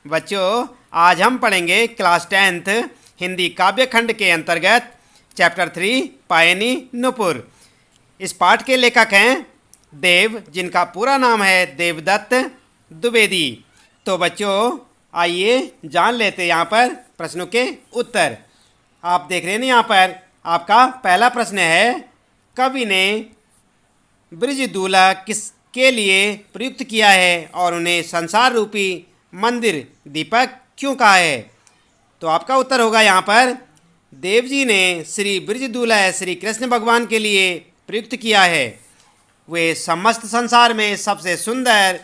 बच्चों, आज हम पढ़ेंगे क्लास 10th हिंदी काव्य खंड के अंतर्गत चैप्टर 3 पायनी नुपुर। इस पाठ के लेखक हैं देव, जिनका पूरा नाम है देवदत्त द्विवेदी। तो बच्चों, आइए जान लेते हैं यहाँ पर प्रश्नों के उत्तर। आप देख रहे हैं ना, यहाँ पर आपका पहला प्रश्न है, कवि ने बृजदूला किसके लिए प्रयुक्त किया है और उन्हें संसार रूपी मंदिर दीपक क्यों कहा है? तो आपका उत्तर होगा यहाँ पर, देव जी ने श्री बृजदूला श्री कृष्ण भगवान के लिए प्रयुक्त किया है। वे समस्त संसार में सबसे सुंदर,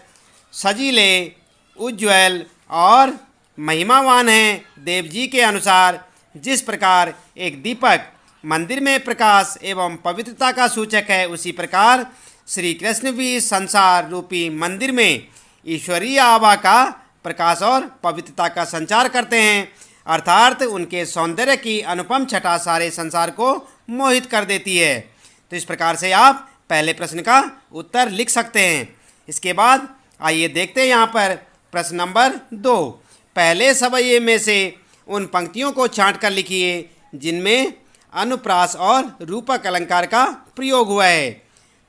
सजीले, उज्ज्वल और महिमावान हैं। देव जी के अनुसार जिस प्रकार एक दीपक मंदिर में प्रकाश एवं पवित्रता का सूचक है, उसी प्रकार श्री कृष्ण भी संसार रूपी मंदिर में ईश्वरीय आभा का प्रकाश और पवित्रता का संचार करते हैं, अर्थात उनके सौंदर्य की अनुपम छटा सारे संसार को मोहित कर देती है। तो इस प्रकार से आप पहले प्रश्न का उत्तर लिख सकते हैं। इसके बाद आइए देखते हैं यहाँ पर प्रश्न नंबर 2। पहले सवये में से उन पंक्तियों को छांट कर लिखिए जिनमें अनुप्रास और रूपक अलंकार का प्रयोग हुआ है।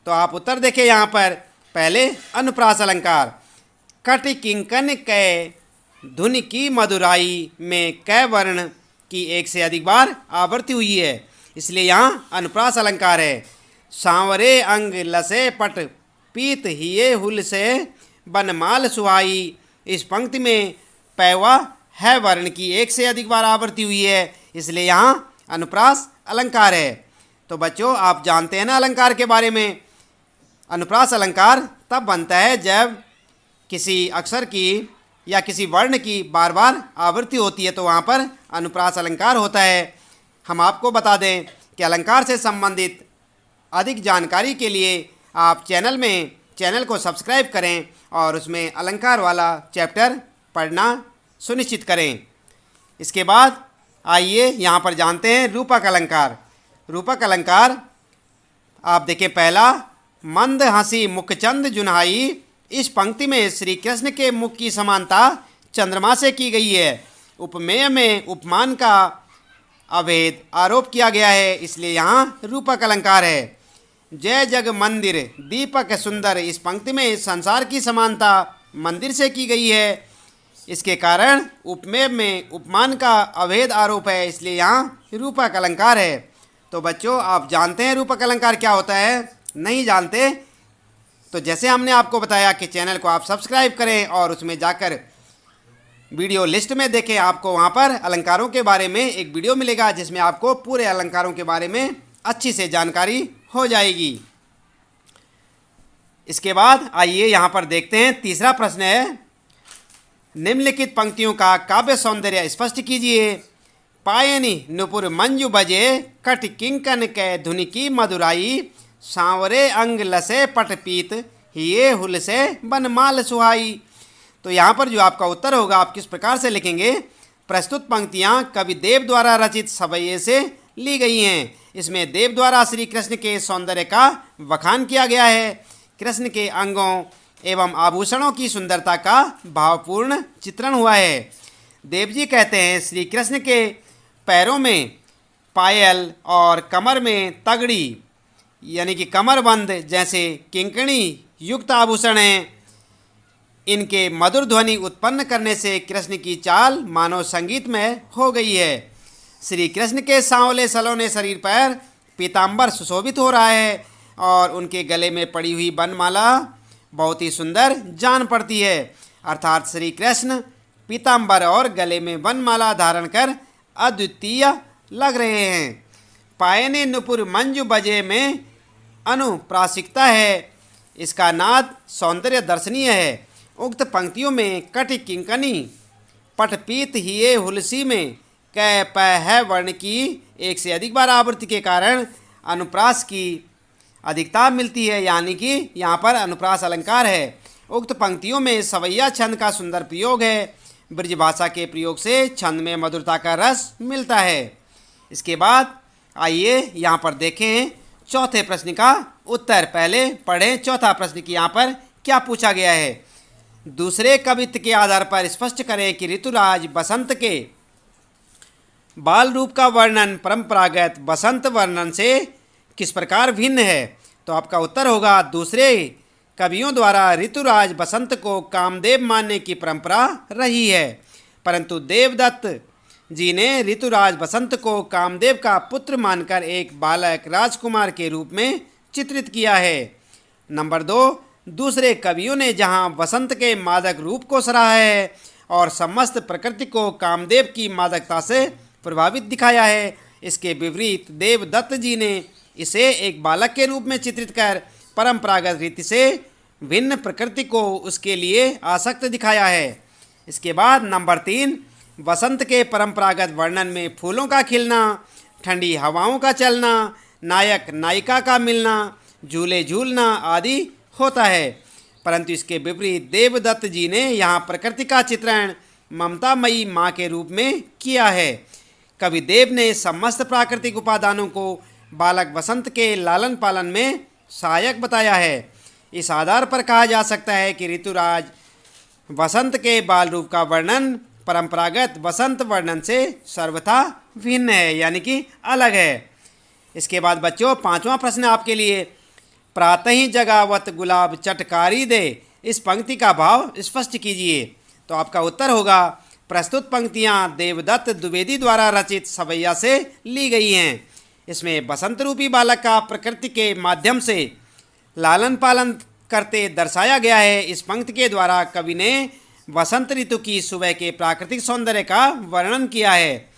तो आप उत्तर देखें यहाँ पर, पहले अनुप्रास अलंकार, कट किंकन कै धुन की मधुराई में कै वर्ण की एक से अधिक बार आवृत्ति हुई है, इसलिए यहाँ अनुप्रास अलंकार है। सांवरे अंग लसे पट पीत हिये हुल से बनमाल सुहाई, इस पंक्ति में पैवा है वर्ण की एक से अधिक बार आवृत्ति हुई है, इसलिए यहाँ अनुप्रास अलंकार है। तो बच्चों, आप जानते हैं ना अलंकार के बारे में। अनुप्रास अलंकार तब बनता है जब किसी अक्षर की या किसी वर्ण की बार बार आवृत्ति होती है, तो वहाँ पर अनुप्रास अलंकार होता है। हम आपको बता दें कि अलंकार से संबंधित अधिक जानकारी के लिए आप चैनल को सब्सक्राइब करें और उसमें अलंकार वाला चैप्टर पढ़ना सुनिश्चित करें। इसके बाद आइए यहाँ पर जानते हैं रूपक अलंकार। रूपक अलंकार आप देखें, पहला, मंद हंसी मुखचंद जुन्हाई, इस पंक्ति में श्री कृष्ण के मुख की समानता चंद्रमा से की गई है। उपमेय में उपमान का अभेद आरोप किया गया है, इसलिए यहाँ रूपक अलंकार है। जय जग मंदिर दीपक सुंदर, इस पंक्ति में संसार की समानता मंदिर से की गई है, इसके कारण उपमेय में उपमान का अभेद आरोप है, इसलिए यहाँ रूपक अलंकार है। तो बच्चों, आप जानते हैं रूपक अलंकार क्या होता है? नहीं जानते तो जैसे हमने आपको बताया कि चैनल को आप सब्सक्राइब करें और उसमें जाकर वीडियो लिस्ट में देखें। आपको वहाँ पर अलंकारों के बारे में एक वीडियो मिलेगा जिसमें आपको पूरे अलंकारों के बारे में अच्छी से जानकारी हो जाएगी। इसके बाद आइए यहाँ पर देखते हैं, तीसरा प्रश्न है, निम्नलिखित पंक्तियों का काव्य सौंदर्य स्पष्ट कीजिए। पायनी नुपुर मंजू बजे, कट किंकन कै धुन की मधुराई, सांवरे अंग लसे पटपीत हिये हुल से बनमाल सुहाई। तो यहाँ पर जो आपका उत्तर होगा, आप किस प्रकार से लिखेंगे? प्रस्तुत पंक्तियाँ कवि देव द्वारा रचित सवये से ली गई हैं। इसमें देव द्वारा श्री कृष्ण के सौंदर्य का बखान किया गया है। कृष्ण के अंगों एवं आभूषणों की सुंदरता का भावपूर्ण चित्रण हुआ है। देव जी कहते हैं, श्री कृष्ण के पैरों में पायल और कमर में तगड़ी यानी कि कमरबंद जैसे किंकणी युक्त आभूषण हैं। इनके मधुर ध्वनि उत्पन्न करने से कृष्ण की चाल मानव संगीत में हो गई है। श्री कृष्ण के सांवले सलोने शरीर पर पीताम्बर सुशोभित हो रहा है और उनके गले में पड़ी हुई बनमाला बहुत ही सुंदर जान पड़ती है, अर्थात श्री कृष्ण पीताम्बर और गले में बनमाला धारण कर अद्वितीय लग रहे हैं। पायने नुपुर मंजू बजे में अनुप्रासिकता है, इसका नाद सौंदर्य दर्शनीय है। उक्त पंक्तियों में कट किंकनी पटपीत हिये हुलसी में कै पै है वर्ण की एक से अधिक बार आवृत्ति के कारण अनुप्रास की अधिकता मिलती है, यानी कि यहाँ पर अनुप्रास अलंकार है। उक्त पंक्तियों में सवैया छंद का सुंदर प्रयोग है। ब्रजभाषा के प्रयोग से छंद में मधुरता का रस मिलता है। इसके बाद आइए यहाँ पर देखें चौथे प्रश्न का उत्तर। पहले पढ़ें चौथा प्रश्न की यहाँ पर क्या पूछा गया है। दूसरे कवित्व के आधार पर स्पष्ट करें कि ऋतुराज बसंत के बाल रूप का वर्णन परंपरागत बसंत वर्णन से किस प्रकार भिन्न है। तो आपका उत्तर होगा दूसरे कवियों द्वारा ऋतुराज बसंत को कामदेव मानने की परंपरा रही है, परंतु देवदत्त जी ने ऋतुराज बसंत को कामदेव का पुत्र मानकर एक बालक राजकुमार के रूप में चित्रित किया है। नंबर 2, दूसरे कवियों ने जहां बसंत के मादक रूप को सराहा है और समस्त प्रकृति को कामदेव की मादकता से प्रभावित दिखाया है, इसके विपरीत देवदत्त जी ने इसे एक बालक के रूप में चित्रित कर परंपरागत रीति से भिन्न प्रकृति को उसके लिए आसक्त दिखाया है। इसके बाद नंबर 3, बसंत के परंपरागत वर्णन में फूलों का खिलना, ठंडी हवाओं का चलना, नायक नायिका का मिलना, झूले झूलना आदि होता है, परंतु इसके विपरीत देवदत्त जी ने यहाँ प्रकृति का चित्रण ममतामयी माँ के रूप में किया है। कवि देव ने समस्त प्राकृतिक उपादानों को बालक बसंत के लालन पालन में सहायक बताया है। इस आधार पर कहा जा सकता है कि ऋतुराज बसंत के बाल रूप का वर्णन परंपरागत बसंत वर्णन से सर्वथा भिन्न है, यानी कि अलग है। इसके बाद बच्चों 5वां प्रश्न आपके लिए, प्रातः ही जगावत गुलाब चटकारी दे, इस पंक्ति का भाव स्पष्ट कीजिए। तो आपका उत्तर होगा प्रस्तुत पंक्तियां देवदत्त द्विवेदी द्वारा रचित सवैया से ली गई हैं। इसमें बसंत रूपी बालक का प्रकृति के माध्यम से लालन पालन करते दर्शाया गया है। इस पंक्ति के द्वारा कवि ने वसंत ऋतु की सुबह के प्राकृतिक सौंदर्य का वर्णन किया है।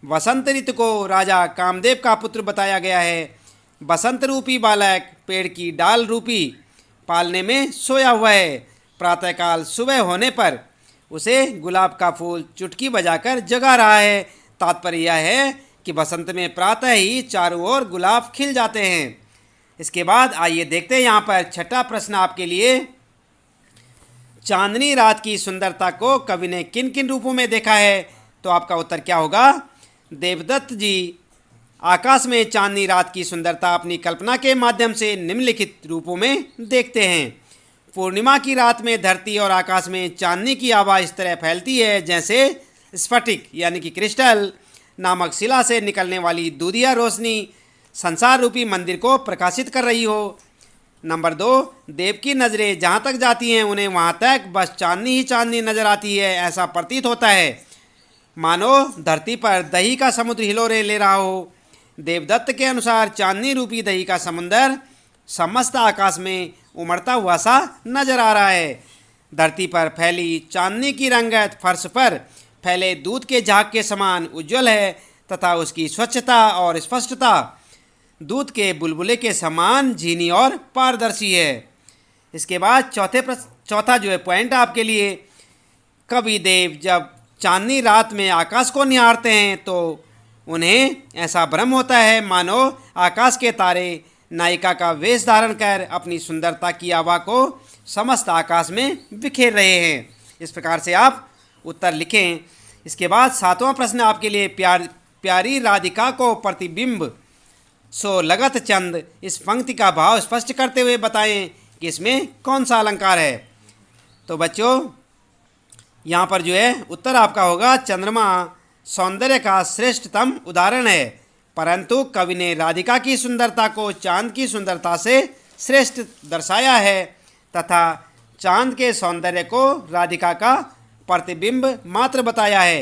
वसंत ऋतु को राजा कामदेव का पुत्र बताया गया है। बसंत रूपी बालक पेड़ की डाल रूपी पालने में सोया हुआ है। प्रातःकाल सुबह होने पर उसे गुलाब का फूल चुटकी बजाकर जगा रहा है। तात्पर्य यह है कि बसंत में प्रातः ही चारों ओर गुलाब खिल जाते हैं। इसके बाद आइए देखते हैं यहाँ पर छठा प्रश्न आपके लिए, चांदनी रात की सुंदरता को कवि ने किन किन रूपों में देखा है। तो आपका उत्तर क्या होगा, देवदत्त जी आकाश में चांदनी रात की सुंदरता अपनी कल्पना के माध्यम से निम्नलिखित रूपों में देखते हैं। पूर्णिमा की रात में धरती और आकाश में चांदनी की आभा इस तरह फैलती है जैसे स्फटिक यानी कि क्रिस्टल नामक शिला से निकलने वाली दूधिया रोशनी संसार रूपी मंदिर को प्रकाशित कर रही हो। नंबर 2, देव की नज़रें जहाँ तक जाती हैं उन्हें वहाँ तक बस चांदनी ही चांदनी नजर आती है, ऐसा प्रतीत होता है मानो धरती पर दही का समुद्र हिलोरे ले रहा हो। देवदत्त के अनुसार चांदनी रूपी दही का समुंदर समस्त आकाश में उमड़ता हुआ सा नजर आ रहा है। धरती पर फैली चांदनी की रंगत फर्श पर फैले दूध के झाग के समान उज्जवल है तथा उसकी स्वच्छता और स्पष्टता दूध के बुलबुले के समान झीनी और पारदर्शी है। इसके बाद चौथा जो है पॉइंट आपके लिए, कवि देव जब चांदनी रात में आकाश को निहारते हैं तो उन्हें ऐसा भ्रम होता है मानो आकाश के तारे नायिका का वेश धारण कर अपनी सुंदरता की आभा को समस्त आकाश में बिखेर रहे हैं। इस प्रकार से आप उत्तर लिखें। इसके बाद 7वां प्रश्न आपके लिए, प्यारी राधिका को प्रतिबिंब सो लगत चंद, इस पंक्ति का भाव स्पष्ट करते हुए बताएं कि इसमें कौन सा अलंकार है। तो बच्चों यहाँ पर जो है उत्तर आपका होगा, चंद्रमा सौंदर्य का श्रेष्ठतम उदाहरण है, परंतु कवि ने राधिका की सुंदरता को चांद की सुंदरता से श्रेष्ठ दर्शाया है तथा चांद के सौंदर्य को राधिका का प्रतिबिंब मात्र बताया है।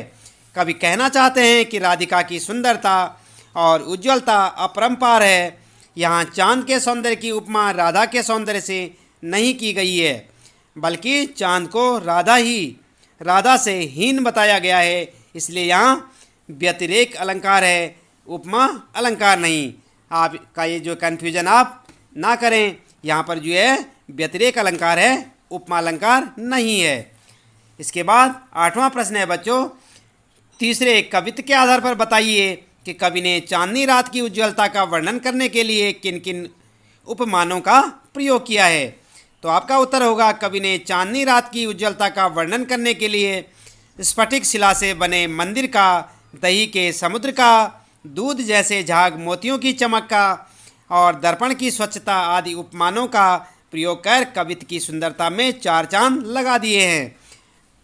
कवि कहना चाहते हैं कि राधिका की सुंदरता और उज्ज्वलता अपरंपार है। यहाँ चांद के सौंदर्य की उपमा राधा के सौंदर्य से नहीं की गई है, बल्कि चांद को राधा से हीन बताया गया है, इसलिए यहाँ व्यतिरेक अलंकार है, उपमा अलंकार नहीं। आपका ये जो कन्फ्यूजन आप ना करें, यहाँ पर जो है व्यतिरेक अलंकार है, उपमा अलंकार नहीं है। इसके बाद 8वां प्रश्न है बच्चों, तीसरे कवित्व के आधार पर बताइए कि कवि ने चांदनी रात की उज्ज्वलता का वर्णन करने के लिए किन किन उपमानों का प्रयोग किया है। तो आपका उत्तर होगा, कवि ने चांदनी रात की उज्ज्वलता का वर्णन करने के लिए स्फटिक शिला से बने मंदिर का, दही के समुद्र का, दूध जैसे झाग मोतियों की चमक का और दर्पण की स्वच्छता आदि उपमानों का प्रयोग कर कवित्व की सुंदरता में 4 चांद लगा दिए हैं।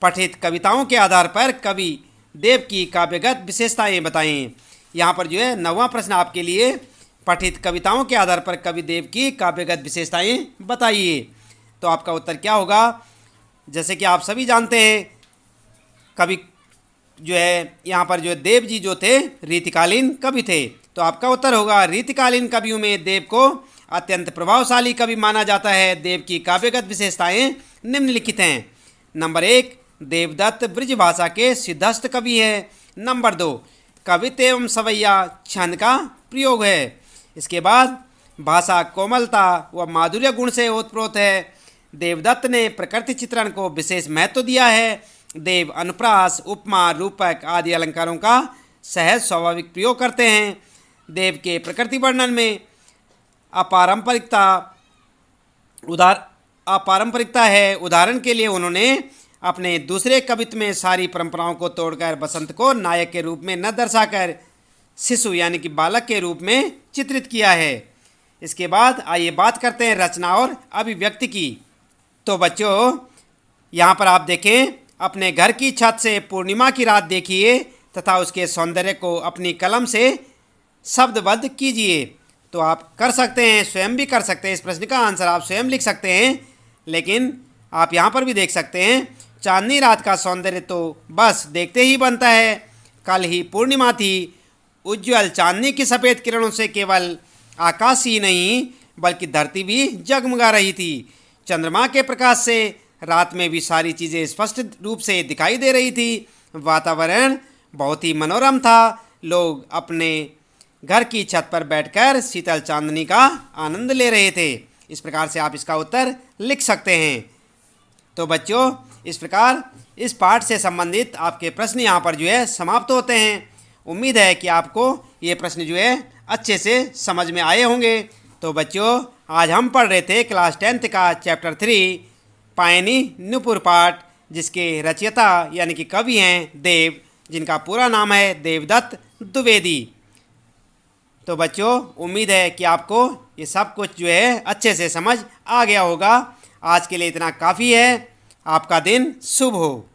पठित कविताओं के आधार पर कवि देव की काव्यगत विशेषताएं बताएं। यहाँ पर जो है 9वां प्रश्न आपके लिए, पठित कविताओं के आधार पर कवि देव की काव्यगत विशेषताएं बताइए। तो आपका उत्तर क्या होगा? जैसे कि आप सभी जानते हैं, कवि जो है यहाँ पर जो देव जी जो थे रीतिकालीन कवि थे। तो आपका उत्तर होगा रीतिकालीन कवियों में देव को अत्यंत प्रभावशाली कवि माना जाता है। देव की काव्यगत विशेषताएं निम्नलिखित हैं। नंबर 1, देवदत्त ब्रज भाषा के सिद्धस्थ कवि है। नंबर 2, कवित्व एवं सवैया छंद का प्रयोग है। इसके बाद भाषा कोमलता व माधुर्य गुण से ओतप्रोत है। देवदत्त ने प्रकृति चित्रण को विशेष महत्व दिया है। देव अनुप्रास, उपमा, रूपक आदि अलंकारों का सहज स्वाभाविक प्रयोग करते हैं। देव के प्रकृति वर्णन में अपारंपरिकता है। उदाहरण के लिए उन्होंने अपने दूसरे कवित्व में सारी परंपराओं को तोड़कर बसंत को नायक के रूप में न दर्शाकर शिशु यानी कि बालक के रूप में चित्रित किया है। इसके बाद आइए बात करते हैं रचना और अभिव्यक्ति की। तो बच्चों, यहाँ पर आप देखें, अपने घर की छत से पूर्णिमा की रात देखिए तथा उसके सौंदर्य को अपनी कलम से शब्दबद्ध कीजिए। तो आप कर सकते हैं, स्वयं भी कर सकते हैं। इस प्रश्न का आंसर आप स्वयं लिख सकते हैं, लेकिन आप यहाँ पर भी देख सकते हैं, चांदनी रात का सौंदर्य तो बस देखते ही बनता है। कल ही पूर्णिमा थी। उज्ज्वल चांदनी की सफ़ेद किरणों से केवल आकाश ही नहीं बल्कि धरती भी जगमगा रही थी। चंद्रमा के प्रकाश से रात में भी सारी चीज़ें स्पष्ट रूप से दिखाई दे रही थी। वातावरण बहुत ही मनोरम था। लोग अपने घर की छत पर बैठकर शीतल चांदनी का आनंद ले रहे थे। इस प्रकार से आप इसका उत्तर लिख सकते हैं। तो बच्चों, इस प्रकार इस पाठ से संबंधित आपके प्रश्न यहाँ पर जो है समाप्त होते हैं। उम्मीद है कि आपको ये प्रश्न जो है अच्छे से समझ में आए होंगे। तो बच्चों, आज हम पढ़ रहे थे क्लास 10th का चैप्टर 3 पायनी नुपुर पाठ, जिसके रचयिता यानी कि कवि हैं देव, जिनका पूरा नाम है देवदत्त द्विवेदी। तो बच्चों, उम्मीद है कि आपको ये सब कुछ जो है अच्छे से समझ आ गया होगा। आज के लिए इतना काफ़ी है। आपका दिन शुभ हो।